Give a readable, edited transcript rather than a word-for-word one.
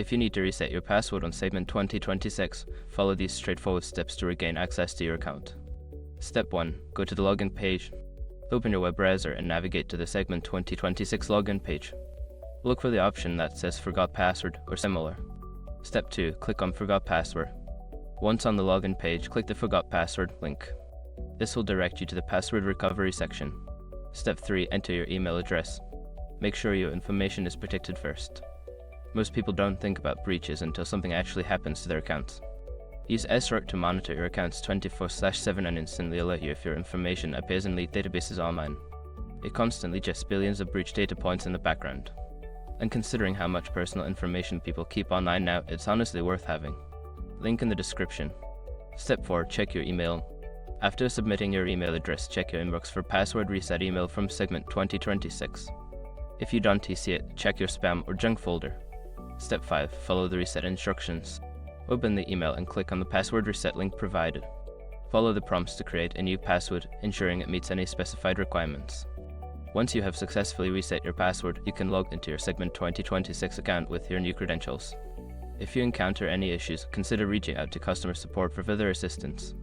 If you need to reset your password on Segment 2026, follow these straightforward steps to regain access to your account. Step 1. Go to the login page. Open your web browser and navigate to the Segment 2026 login page. Look for the option that says Forgot Password or similar. Step 2. Click on Forgot Password. Once on the login page, click the Forgot Password link. This will direct you to the password recovery section. Step 3. Enter your email address. Make sure your information is protected first. Most people don't think about breaches until something actually happens to their accounts. Use SROC to monitor your accounts 24/7 and instantly alert you if your information appears in leaked databases online. It constantly gests billions of breach data points in the background. And considering how much personal information people keep online now, it's honestly worth having. Link in the description. Step 4. Check your email. After submitting your email address, check your inbox for password reset email from Segment 2026. If you don't see it, check your spam or junk folder. Step 5. Follow the reset instructions. Open the email and click on the password reset link provided. Follow the prompts to create a new password, ensuring it meets any specified requirements. Once you have successfully reset your password, you can log into your Segment 2026 account with your new credentials. If you encounter any issues, consider reaching out to customer support for further assistance.